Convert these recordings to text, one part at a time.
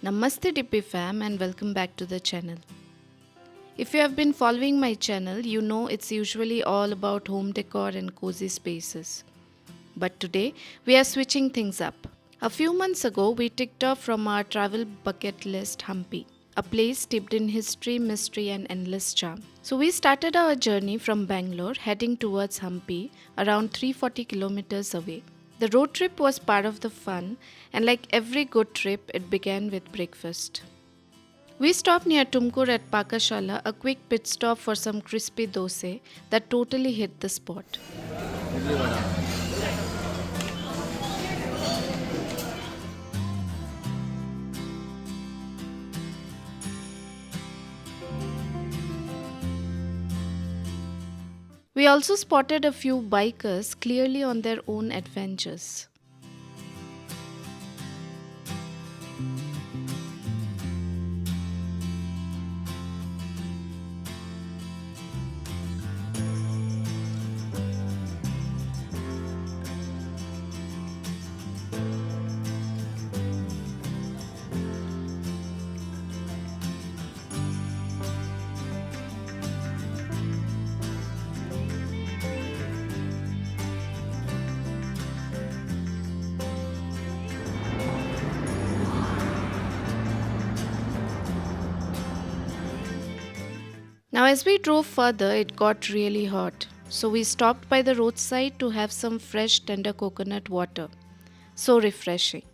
Namaste Dippy fam and welcome back to the channel. If you have been following my channel, you know it's usually all about home decor and cozy spaces. But today, we are switching things up. A few months ago, we ticked off from our travel bucket list Hampi, a place steeped in history, mystery and endless charm. So we started our journey from Bangalore heading towards Hampi, around 340 kilometers away. The road trip was part of the fun, and like every good trip, it began with breakfast. We stopped near Tumkur at Paakashala, a quick pit stop for some crispy dosa that totally hit the spot. We also spotted a few bikers clearly on their own adventures. Now, as we drove further, it got really hot. So, we stopped by the roadside to have some fresh, tender coconut water. So refreshing.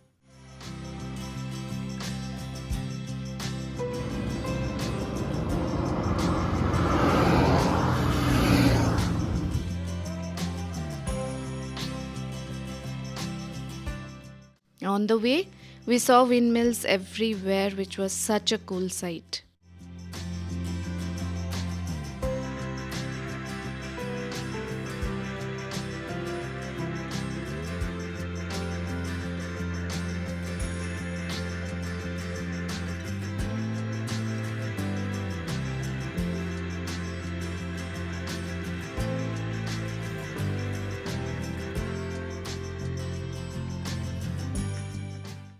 On the way, we saw windmills everywhere, which was such a cool sight.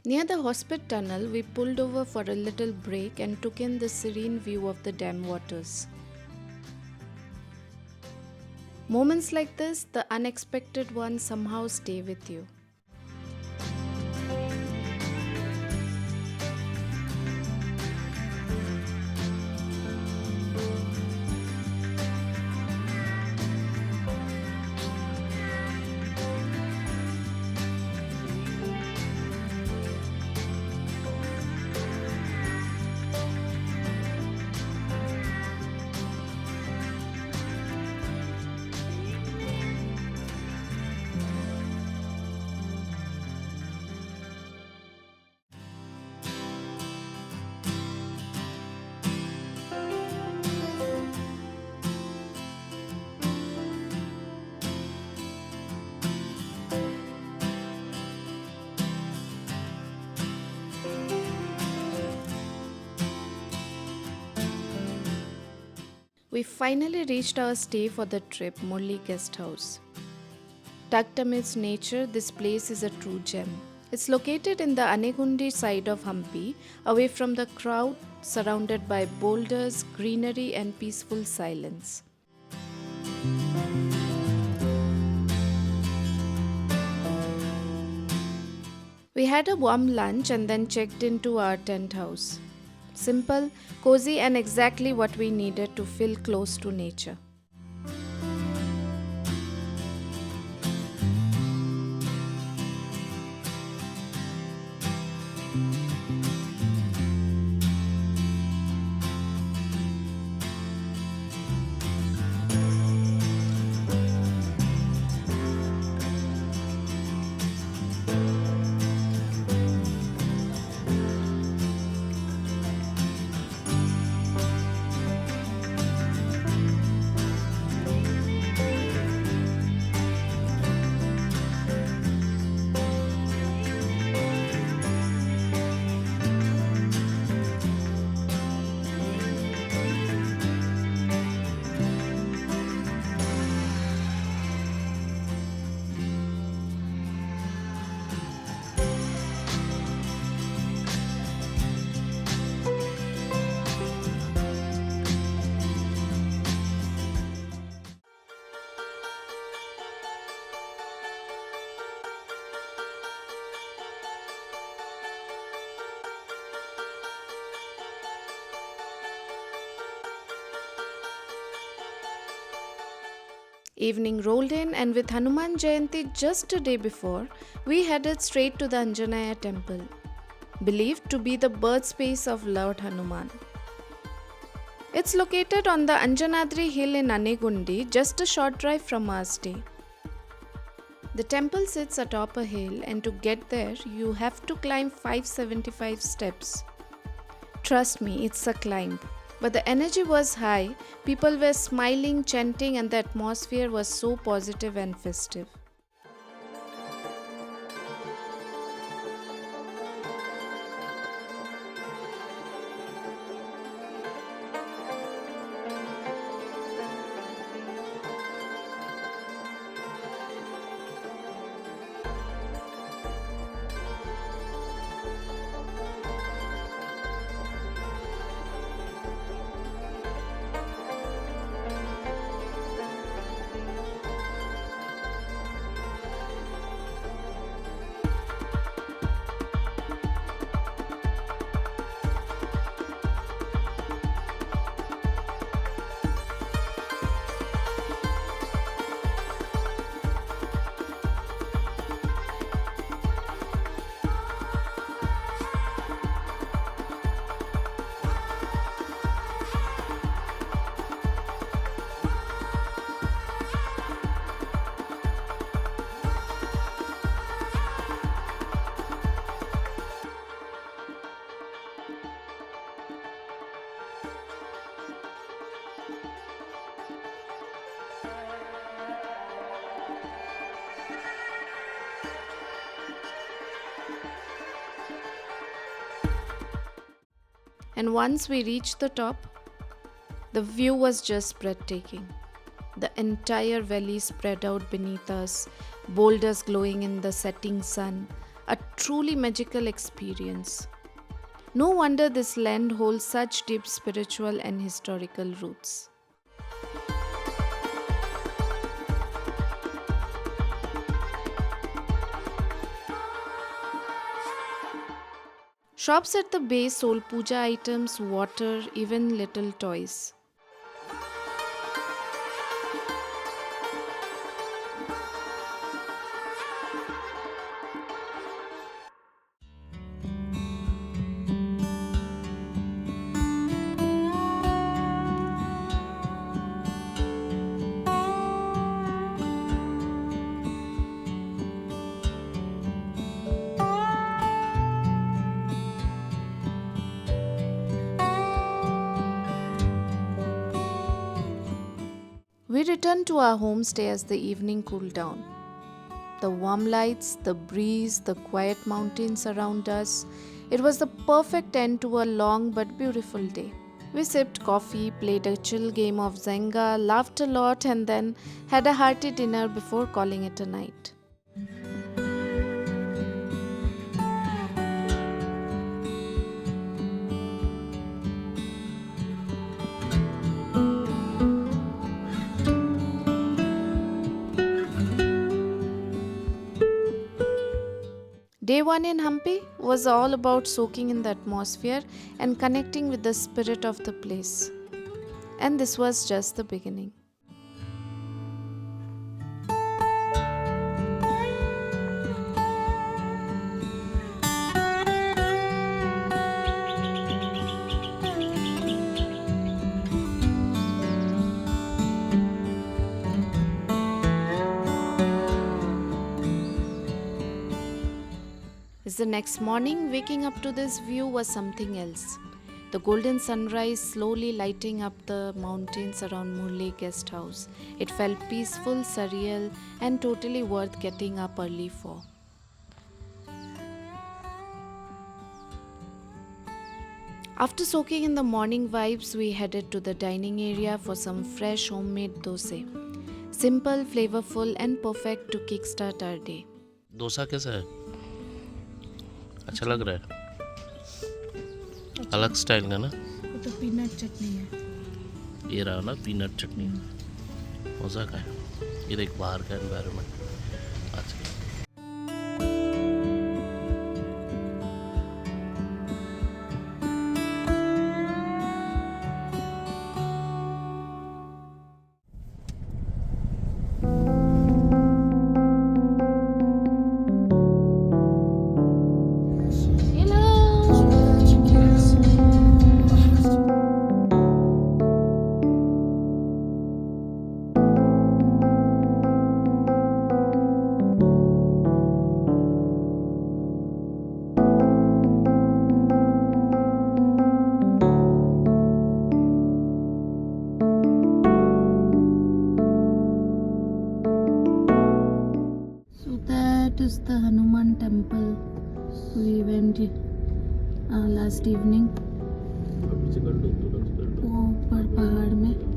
Near the hospital tunnel, we pulled over for a little break and took in the serene view of the dam waters. Moments like this, the unexpected ones, somehow stay with you. We finally reached our stay for the trip, Murali Guesthouse. Tucked amidst nature, this place is a true gem. It's located in the Anegundi side of Hampi, away from the crowd, surrounded by boulders, greenery and peaceful silence. We had a warm lunch and then checked into our tent house. Simple, cozy and exactly what we needed to feel close to nature. Evening rolled in, and with Hanuman Jayanti just a day before, we headed straight to the Anjanaya temple, believed to be the birthplace of Lord Hanuman. It's located on the Anjanadri hill in Anegundi, just a short drive from our stay. The temple sits atop a hill, and to get there, you have to climb 575 steps. Trust me, it's a climb. But the energy was high, people were smiling, chanting, and the atmosphere was so positive and festive. And once we reached the top, the view was just breathtaking. The entire valley spread out beneath us, boulders glowing in the setting sun, a truly magical experience. No wonder this land holds such deep spiritual and historical roots. Shops at the base sold puja items, water, even little toys. We returned to our homestay as the evening cooled down. The warm lights, the breeze, the quiet mountains around us. It was the perfect end to a long but beautiful day. We sipped coffee, played a chill game of Zenga, laughed a lot, and then had a hearty dinner before calling it a night. Day one in Hampi was all about soaking in the atmosphere and connecting with the spirit of the place. And this was just the beginning. The next morning, waking up to this view was something else. The golden sunrise slowly lighting up the mountains around Murali Guesthouse. It felt peaceful, surreal, and totally worth getting up early for. After soaking in the morning vibes, we headed to the dining area for some fresh homemade dosa. Simple, flavorful, and perfect to kickstart our day. Dosa कैसा है? अच्छा लग रहा है? अलग style का ना? ये तो पीनट चटनी है। ये रहा ना पीनट चटनी, मज़ा का है। ये देख बाहर का एनवायरनमेंट आज का। We went last evening वो ऊपर पहाड़ में.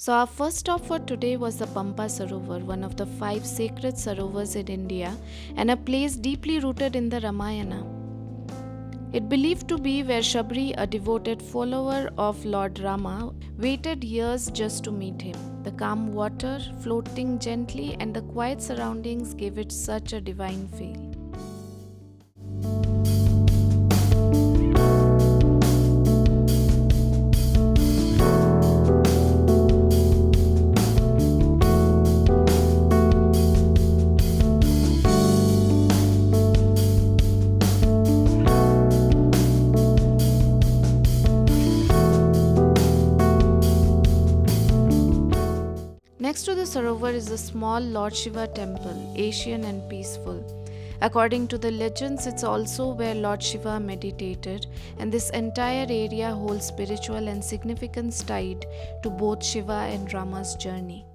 So our first stop for today was the Pampa Sarovar, one of the 5 sacred sarovars in India and a place deeply rooted in the Ramayana. It believed to be where Shabri, a devoted follower of Lord Rama, waited years just to meet him. The calm water, floating gently, and the quiet surroundings gave it such a divine feel. Next to the Sarovar is a small Lord Shiva temple, Asian and peaceful. According to the legends, it's also where Lord Shiva meditated, and this entire area holds spiritual and significance tied to both Shiva and Rama's journey.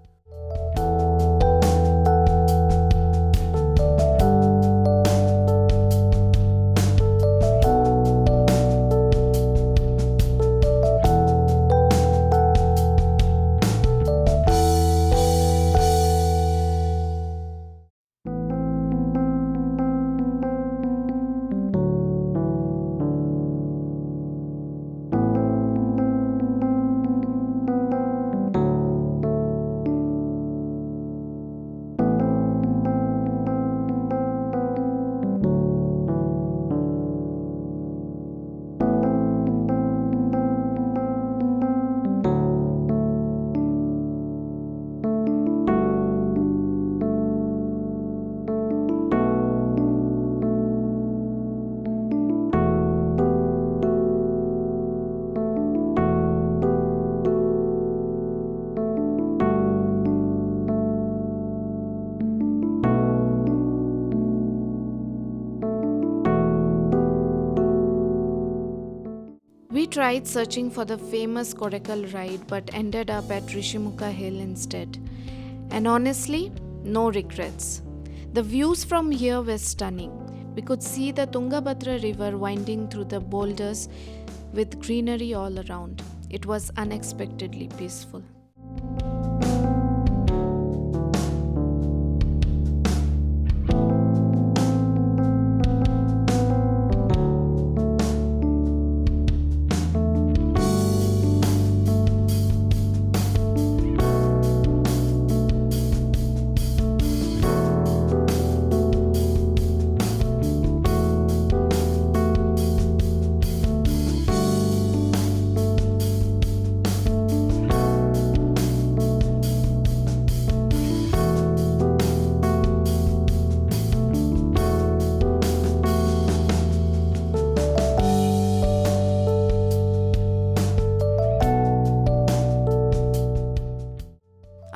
We tried searching for the famous coracle ride but ended up at Rishimukha Hill instead. And honestly, no regrets. The views from here were stunning. We could see the Tungabhadra river winding through the boulders with greenery all around. It was unexpectedly peaceful.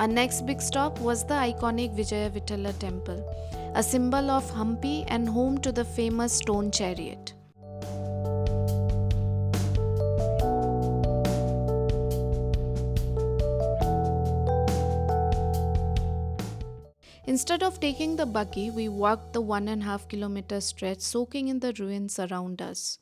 Our next big stop was the iconic Vijaya Vittala temple, a symbol of Hampi and home to the famous stone chariot. Instead of taking the buggy, we walked the 1.5 kilometer stretch, soaking in the ruins around us.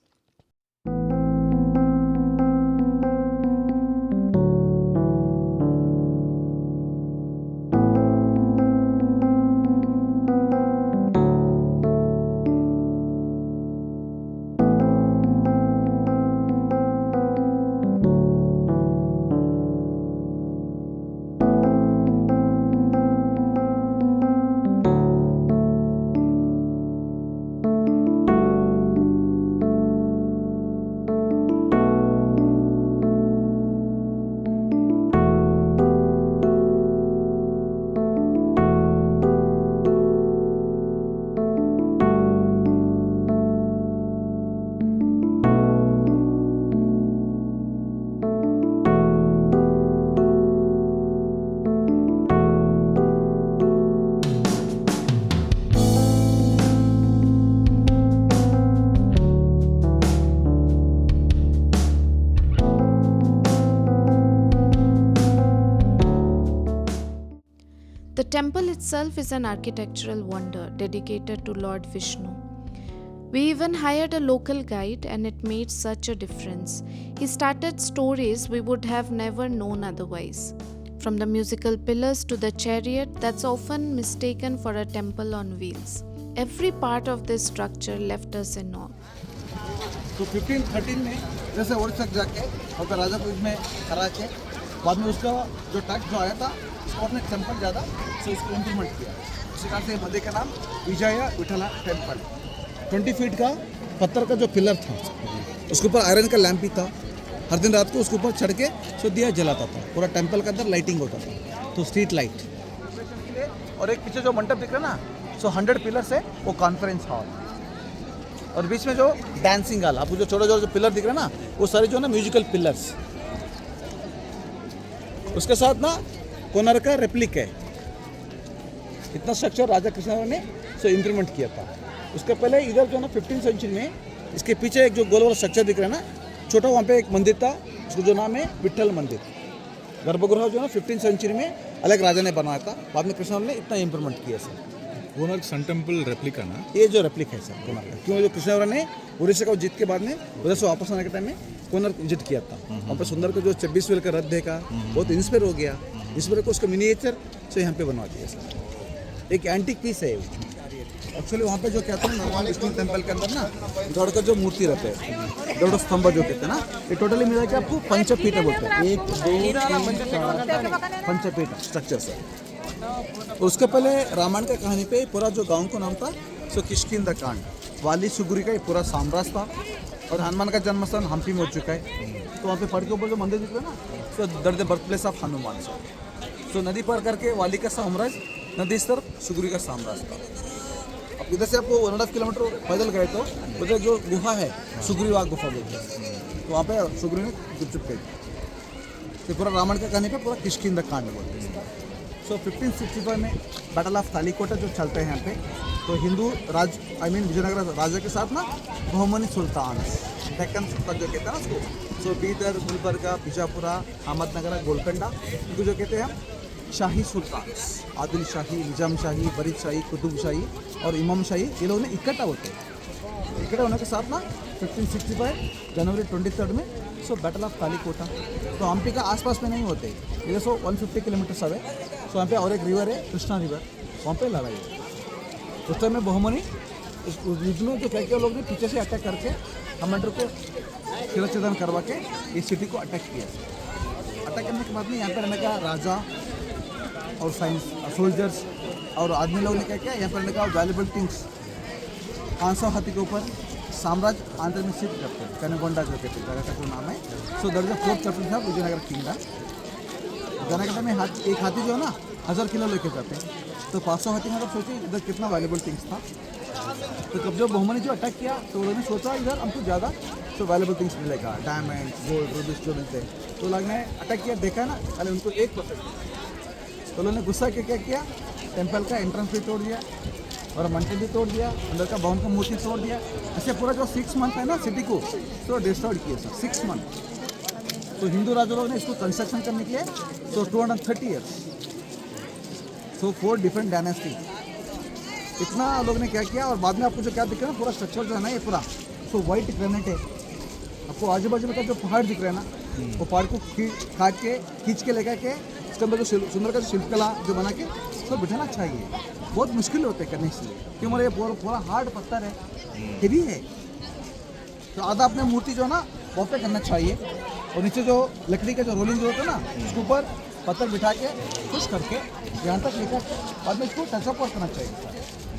temple itself is an architectural wonder dedicated to Lord Vishnu. We even hired a local guide and it made such a difference. He started stories we would have never known otherwise. From the musical pillars to the chariot that's often mistaken for a temple on wheels. Every part of this structure left us in awe. तो 1513 में जैसे और तक जाके और फिर राजा को इसमें हरा के बाद में उसका जो टैक्स जो आया था उसको अपने टेम्पल ज़्यादा से उसको इम्प्लीमेंट किया। उस कारण से मंदिर का नाम विजया विठला टेम्पल। 20 फीट का पत्थर का जो पिलर था उसके ऊपर आयरन का लैंप भी था। हर दिन रात को उसके ऊपर चढ़ के सो दिया जलाता था। पूरा टेम्पल के अंदर लाइटिंग होता था, तो स्ट्रीट लाइट। और एक पीछे जो मंडप दिख रहा है ना, सो 100 पिलर से वो कॉन्फ्रेंस हॉल, और बीच में जो डांसिंग हॉल, आपको जो छोटे छोटे जो पिलर दिख रहे हैं ना, वो सारे जो है ना म्यूजिकल पिलर्स। उसके साथ ना कोणार्क का रेप्लिक है। इतना स्ट्रक्चर राजा कृष्ण ने सो इम्प्लीमेंट किया था। उसके पहले इधर जो ना 15th सेंचुरी में इसके पीछे एक जो गोल वाला स्ट्रक्चर दिख रहा है ना छोटा, वहाँ पे एक मंदिर था, उसको जो नाम है विट्ठल मंदिर। गर्भगृह जो ना 15th सेंचुरी में अलग राजा ने बनाया था, बाद में कृष्ण ने इतना इम्प्रूवमेंट किया sir. Konark sun temple replica ना, ये जो रेप्लिक है सर कोणार्क, क्यों जो कृष्ण ने उड़ीसा को जीत के बाद में उधर से वापस आने के टाइम में कोणार्क विजिट किया था। वहाँ पे सुंदर को जो 26 व्हील का रथ देखा, बहुत इंस्पायर हो गया। इंस्पायर को उसका मिनिएचर से यहाँ पे बनवा दिया सर। एक एंटीक पीस है एक्चुअली। वहाँ पे जो कहते हैं नॉर्मल विष्णु टेम्पल के अंदर ना गौड़ का जो मूर्ति रहते हैं, गौड़ स्तंभ जो कहते हैं ना, ये टोटली मिला के आपको पंचपीठ बोलते हैं। 1 2 3 4 पंचपीठ स्ट्रक्चर सर। उसके पहले रामायण का कहानी पे पूरा जो गांव का नाम था सो किष्किंधा कांड, वाली सुग्री का ये पूरा साम्राज्य था। और हनुमान का जन्म स्थान हम्पी में हो चुका है। तो वहाँ पे पहाड़ के ऊपर जो मंदिर दिख रहा है ना, तो दर्द birth place of Hanuman sir. तो नदी पार करके वाली का साम्राज्य, नदी इस तरफ सुग्री का साम्राज्य था। अब इधर से आपको 1.5 किलोमीटर पैदल गए तो उधर जो गुफा है सुग्रीवा गुफा बोलते हैं, तो वहाँ पे सुग्री ने गुपचुप गई। तो पूरा रामायण का कहानी पे पूरा किष्किंधा कांड बोलते हैं। सो 1565 में बैटल ऑफ तालीकोटा जो चलते हैं यहाँ पे, तो हिंदू राज विजयनगर राजा के साथ ना बहुमनी सुल्तान, डेक्कन सुल्तान जो कहते हैं ना उसको, सो बीदर, गुलबर्गा, बीजापुरा, अहमदनगर, गोलकोंडा, इनको जो कहते हैं शाही सुल्तान, आदिल शाही, निजाम शाही, फरीद शाही, कुतुब शाही और इमाम शाही, ये लोग ने इकट्ठा होते हैं। इकट्ठा होने के साथ ना 1565 जनवरी 23 में सो बैटल ऑफ तालीकोटा, तो हम्पी का आसपास में नहीं होते, इधर सो 150 किलोमीटर अवे। सो वहाँ पे और एक रिवर है कृष्णा रिवर, वहाँ पे लड़ाई है। उस टाइम में बहुमनी उस युद्ध में जो क्या लोग ने पीछे से अटैक करके कमांडर को शिरच्छेदन करवा के इस सिटी को अटैक किया। अटैक करने के बाद में यहाँ पर रहने का राजा और साइंस सोल्जर्स और आदमी लोग ने क्या किया, यहाँ पर रहने का वैल्यूबल थिंग्स 500 हाथी के ऊपर साम्राज्य आंध्र में शिफ्ट करते हैं। कनगोंडा जो कहते हैं जगह का जो नाम है। सो दर जो 4th कैपिटल था विजयनगर किंगडम। जाने के टाइम में एक हाथी जो है ना 1000 किलो लेके जाते हैं, तो 500 हाथी में सोचिए इधर कितना वैल्यूबल थिंग्स था। तो कब जो बहुमनी जो अटैक किया तो उन्होंने सोचा इधर हमको ज़्यादा तो वैल्यूबल थिंग्स मिलेगा, डायमंड, गोल्ड, रूबीज जो मिलते हैं। तो लोग ने अटैक किया, देखा ना पहले उनको 1%, तो उन्होंने गुस्सा के क्या किया, टेम्पल का एंट्रेंस भी तोड़ दिया और मंदिर भी तोड़ दिया, अंदर का भवन का मूर्ति तोड़ दिया। ऐसे पूरा जो 6 मंथ है ना सिटी को तो डिस्ट्रॉय किया सर, 6 मंथ। तो हिंदू राजा लोगों ने इसको कंस्ट्रक्शन करने के लिए तो 230 ईयर्स, सो 4 डिफरेंट डायनेस्टी, इतना लोग ने क्या किया। और बाद में आपको जो क्या दिख रहा है पूरा स्ट्रक्चर जो है ना ये पूरा सो वाइट ग्रेनाइट है। आपको आजू बाजू में का जो पहाड़ दिख रहा है ना, वो पहाड़ को काट के खींच के लेकर के इसके अंदर जो सुंदर का शिल्पकला जो बना के उसको बिठाना चाहिए। बहुत मुश्किल होते हैं करने के लिए, क्यों हमारे ये पूरा हार्ड पत्थर है, हेवी है। तो आधा अपने मूर्ति जो है ना वहाँ पे करना चाहिए, और नीचे जो लकड़ी का जो रोलिंग जो होता है ना उसके ऊपर पत्थर बिठा के खुश करके यहाँ तक लेकर बाद में इसको टचअप करना चाहिए।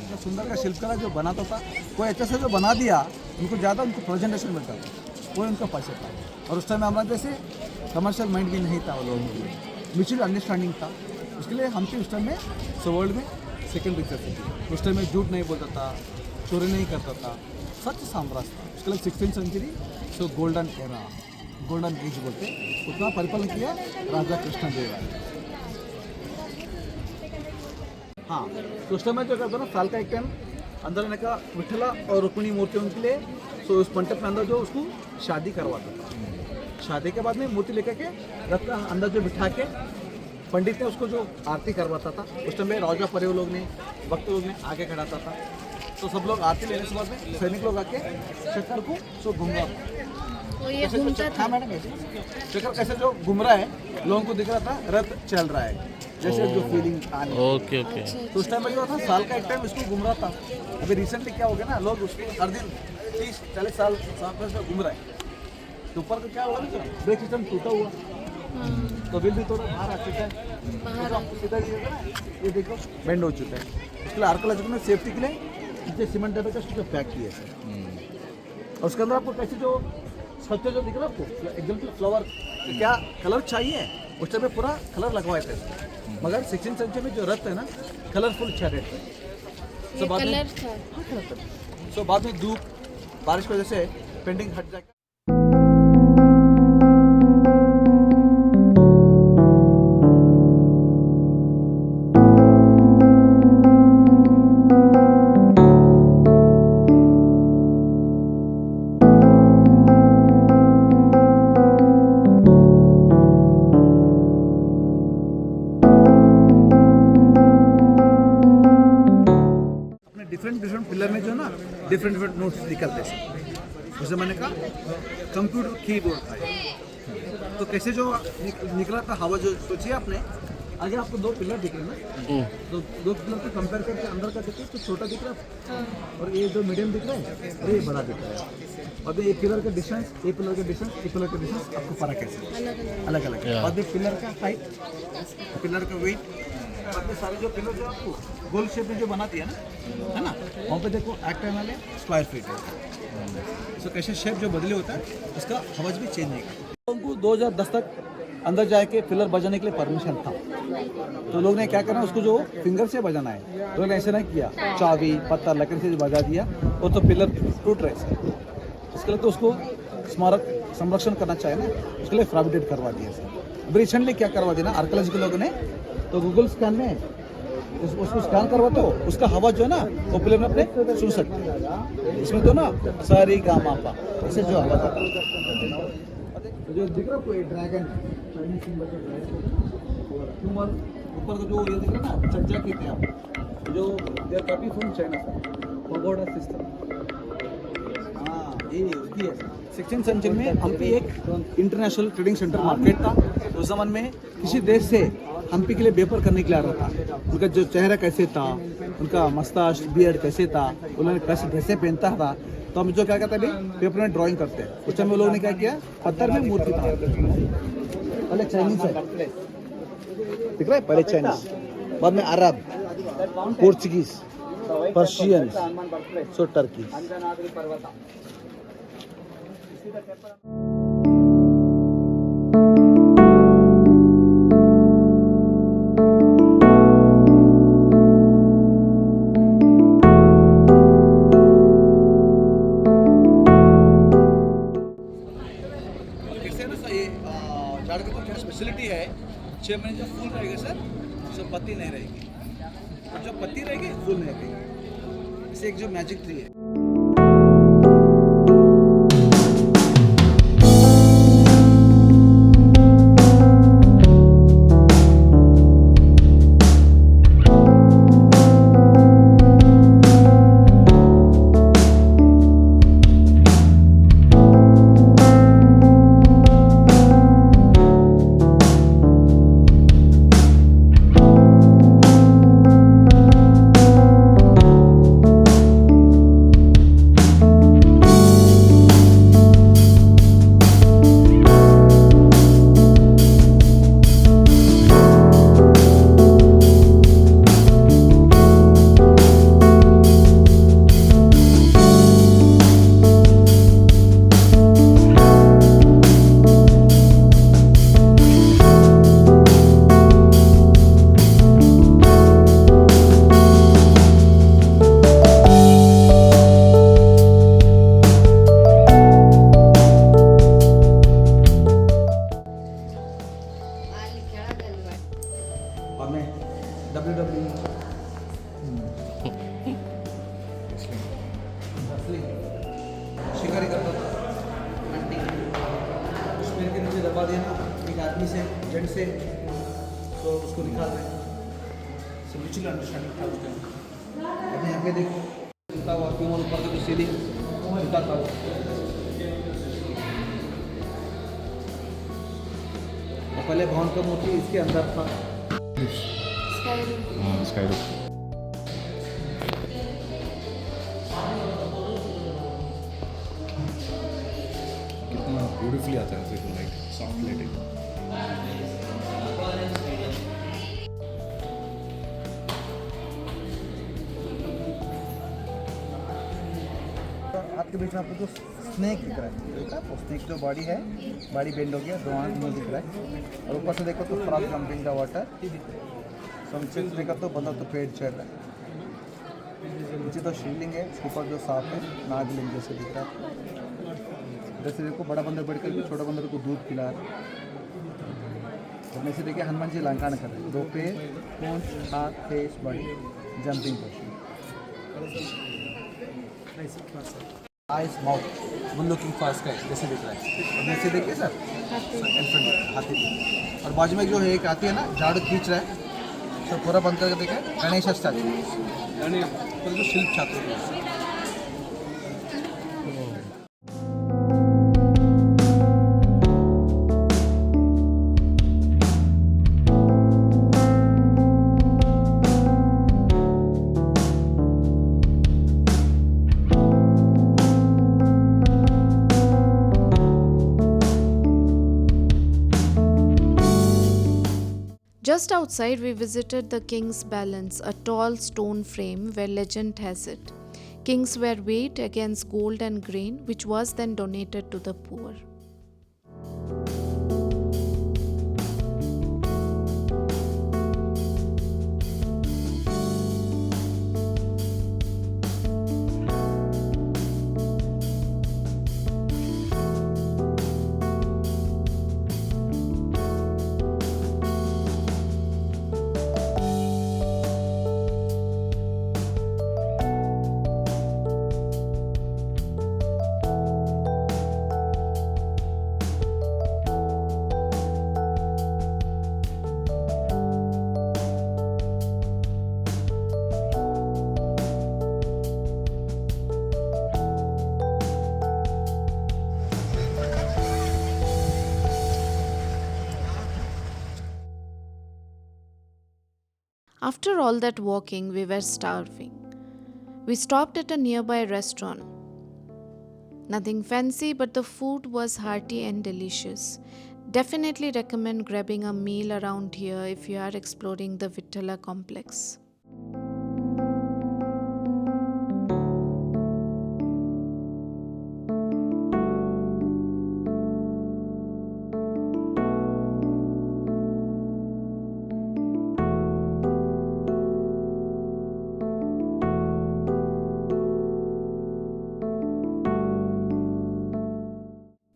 तो सुंदर का शिल्पकला जो बनाता था कोई अच्छा से जो बना दिया, उनको ज़्यादा उनको प्रेजेंटेशन मिलता था, वो उनका पैसा था। और उस टाइम हमारा जैसे कमर्शियल माइंड भी नहीं था, वो लोगों के लिए म्यूचुअल अंडरस्टैंडिंग था। उसके लिए हम उस टाइम में वर्ल्ड में सेकेंड रिचेस्ट थी। उस टाइम में झूठ नहीं बोलता था, चोरी नहीं करता था, सच साम्राज्य था। उसके लिए 16th century so golden era, golden age बोलते, उतना परिपालन किया राजा कृष्णदेव राय। हाँ, तो उस टाइम में जो करता ना साल का एक टाइम अंदर रहने का विठला और रुक्मिणी मूर्ति उनके लिए, तो उस मंडप में अंदर जो उसको शादी करवाता था। शादी के बाद में मूर्ति लेकर के रथ का अंदर जो बिठा के पंडित ने उसको जो आरती करवाता था उस टाइम में राजा परिवार लोग ने भक्त लोग ने आगे खड़ाता था। तो सब लोग आरती लेने के बाद में सैनिक लोग आके चक्कर को सो घूमरा तो ये घूमता था। हाँ मैडम ऐसे चक्कर कैसे जो घूम रहा है लोगों को दिख रहा था रथ चल रहा है जैसे जो फीलिंग आने। Okay okay. तो उस टाइम में जो था साल का एक टाइम इसको घूम रहा था। अभी रिसेंटली क्या हो गया ना लोग उसको हर दिन 30-40 साल से घूम रहा है। तो ऊपर का क्या हुआ ना ब्रेक सिस्टम टूटा हुआ तो बिल भी थोड़ा बाहर आ चुका है। तो आपको सीधा दिखेगा ना ये देखो बेंड हो चुका है। उसके लिए आर्कोलॉजिकल में सेफ्टी के लिए नीचे सीमेंट डब्बे का उसको पैक किया है। और उसके अंदर आपको कैसे जो स्वच्छ जो दिख रहा है आपको एकदम फ्लावर क्या कलर चाहिए उस टाइम में पूरा कलर लगवाए थे। मगर 16th सेंचुरी में जो रथ है ना कलरफुल चैरियट है। सो बाद में धूप बारिश की वजह से पेंटिंग हट जाएगा। डिफरेंट पिलर में जो ना डिफरेंट नोट्स निकलते हैं। उस जमाने का कंप्यूटर कीबोर्ड था तो कैसे जो निकला था हवा जो सोचिए आपने आगे आपको दो पिलर दिख रहे हैं ना तो दो पिलर को कंपेयर करके अंदर का देखिए तो छोटा दिख रहा है और ये जो मीडियम दिख रहा है और ये बड़ा दिख रहा है। और ये पिलर का डिस्टेंस ये पिलर का डिस्टेंस ये पिलर का डिस्टेंस आपको फर्क कैसे अलग अलग है। और ये पिलर का हाइट पिलर का वेट और सारे जो पिलर जो आपको गोल शेप में जो बना दिया ना है ना वहाँ पे देखो एक्ट वाले स्क्वायर फीट है। सो कैसे शेप जो बदले होता है उसका हवाज भी चेंज नहीं करता। उनको 2010 तक अंदर जाके फिलर बजाने के लिए परमिशन था। तो लोग ने क्या करना उसको जो फिंगर से बजाना है तो लोग ने ऐसे नहीं किया चाबी पत्थर लकड़ी से बजा दिया और तो पिलर टूट रहे। इसके लिए तो उसको स्मारक संरक्षण करना चाहिए ना उसके लिए प्रोहिबिटेड करवा दिया। अभी रिसेंटली क्या करवा दिया ना आर्कोलॉजिकल लोगों ने तो गूगल स्कैन में उसको स्कैन करवा तो उसका हवा जो है ना वो पिलर में अपने सुन सकते हैं। इसमें तो ना सारी गामा पा ऐसे जो हवा था जो दिख रहा कोई ड्रैगन ऊपर का जो ये दिख रहा ना चर्चा की थी आप जो there copy from China pagoda system. हाँ ये उसकी है 16th सेंचुरी में हम्पी एक इंटरनेशनल ट्रेडिंग सेंटर मार्केट था। उस जमाने में किसी देश से हम्पी के लिए पेपर करने के लिए आ रहा था। उनका जो चेहरा कैसे था उनका मस्ताश बियर्ड कैसे था उन्होंने कैसे ड्रेसें पहनता था तो हम जो क्या कहते हैं पेपर में ड्राइंग करते हैं। उस टाइम लोगों ने क्या किया पत्थर में मूर्ति बना पहले चाइनीज है दिख रहा है पहले चाइनीज बाद में अरब पोर्चुगीज पर्शियन सो टर्की। झाड़ का तो क्या स्पेशलिटी है 6 महीने जो फूल रहेगा सर सब पत्ती नहीं रहेगी और जो पत्ती रहेगी फूल नहीं रहेगी। इसे एक जो मैजिक ट्री है। शिकारी करता था हंटिंग, उस पेड़ के नीचे दबा देना एक आदमी से जेंट से, तो तो उसको निकाल रहे हैं, सो म्यूचुअल अंडरस्टैंडिंग था उसके अंदर। अब यहाँ पे देखो टूटा हुआ क्यों ऊपर का जो सीलिंग टूटा था, और पहले भवन का मूर्ति इसके अंदर था। स्काई रूफ कितना ब्यूटीफुली आता है देखो, लाइट सॉफ्ट लाइटिंग। आपके बीच में आपको जो स्नेक दिख रहा है, देखा वो स्नेक जो बॉडी है, बॉडी बेंड हो गया, दो आंख मुंह दिख रहा है, और ऊपर से देखो तो फ्रॉग जंपिंग द वाटर, नीचे से देखो तो बंदा तो पेड़ चढ़ रहा है, नीचे तो शिवलिंग है, ऊपर जो सांप है नागलिंग जैसे दिख रहा है। जैसे देखो बड़ा बंदर बैठ कर छोटा बंदर को दूध पिला रहा है। और नीचे देखिए हनुमान जी लंकान कर रहे हैं, दो पैर, पूंछ, हाथ, face, body, jumping position, eyes, mouth, one looking for sky जैसे दिख रहा है। और नीचे देखिए सर, एलिफेंट हाथी, और बाजू में जो है एक हाथी है ना, झाड़ू खींच रहा है, तो पूरा बंद करके देखें, गणेश स्टैचू यानी जो शिल्प छात्र है। Just outside, we visited the King's Balance, a tall stone frame where legend has it, kings were weighed against gold and grain, which was then donated to the poor. After all that walking, we were starving. We stopped at a nearby restaurant. Nothing fancy, but the food was hearty and delicious. Definitely recommend grabbing a meal around here if you are exploring the Vittala complex.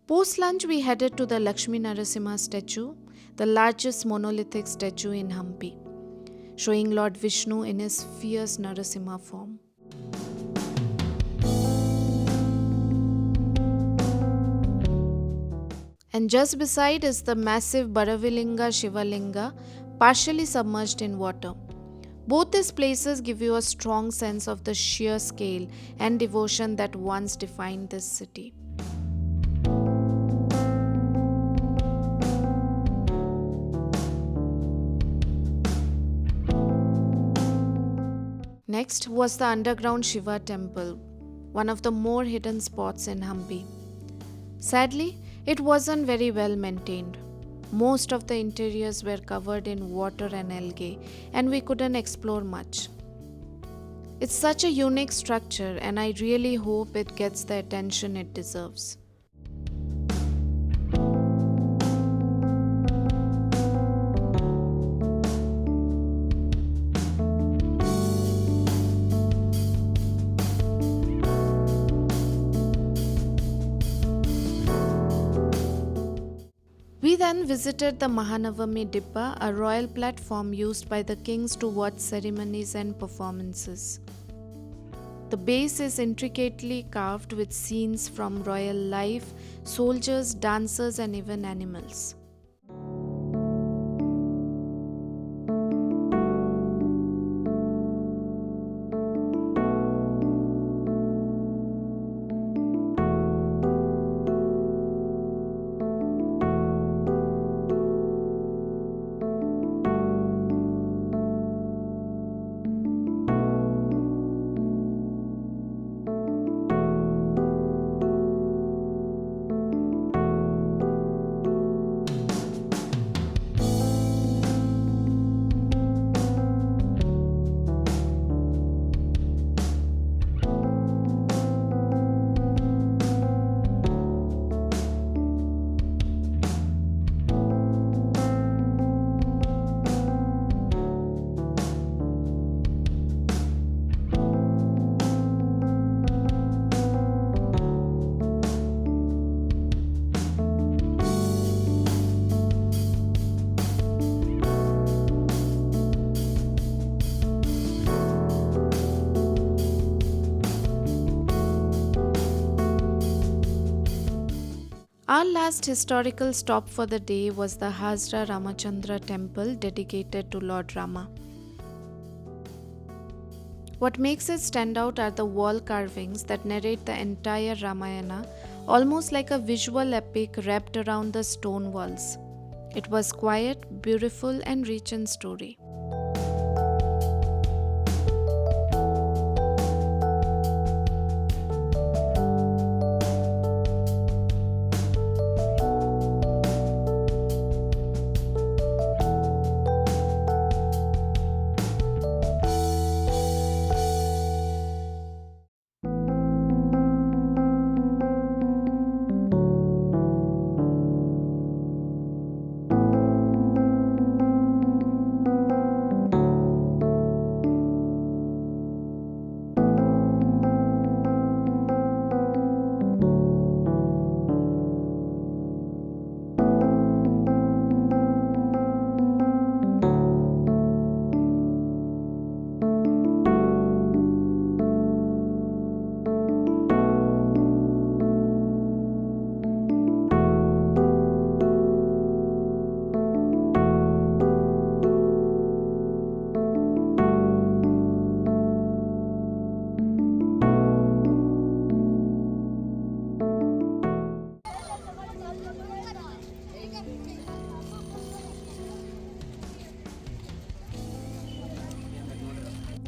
Post lunch, we headed to the Lakshmi Narasimha statue, the largest monolithic statue in Hampi, showing Lord Vishnu in his fierce Narasimha form. And just beside is the massive Baravilinga Shiva Linga, partially submerged in water. Both these places give you a strong sense of the sheer scale and devotion that once defined this city. Next was the underground Shiva temple, one of the more hidden spots in Hampi. Sadly, it wasn't very well maintained. Most of the interiors were covered in water and algae, and we couldn't explore much. It's such a unique structure, and I really hope it gets the attention it deserves. We then visited the Mahanavami Dibba, a royal platform used by the kings to watch ceremonies and performances. The base is intricately carved with scenes from royal life, soldiers, dancers, and even animals. Our last historical stop for the day was the Hazra Ramachandra temple dedicated to Lord Rama. What makes it stand out are the wall carvings that narrate the entire Ramayana, almost like a visual epic wrapped around the stone walls. It was quiet, beautiful, and rich in story.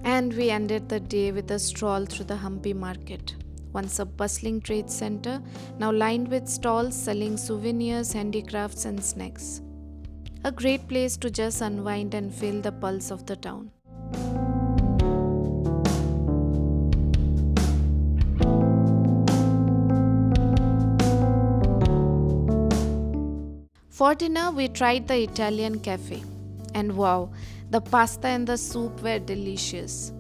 And we ended the day with a stroll through the Hampi market, once a bustling trade center, now lined with stalls selling souvenirs, handicrafts, and snacks. A great place to just unwind and feel the pulse of the town. For dinner, we tried the Italian cafe. And wow, the pasta and the soup were delicious.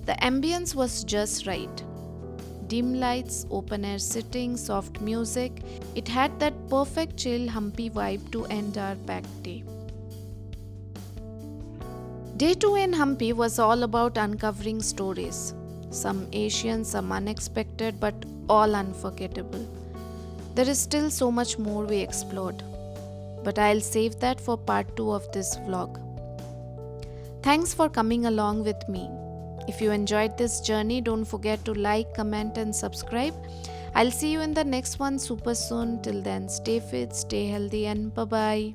The ambience was just right. Dim lights, open air sitting, soft music. It had that perfect chill Hampi vibe to end our packed day. Day 2 in Hampi was all about uncovering stories. Some Asian, some unexpected, but all unforgettable. There is still so much more we explored, but I'll save that for part 2 of this vlog. Thanks for coming along with me. If you enjoyed this journey, don't forget to like, comment, and subscribe. I'll see you in the next one super soon. Till then, stay fit, stay healthy, and bye bye.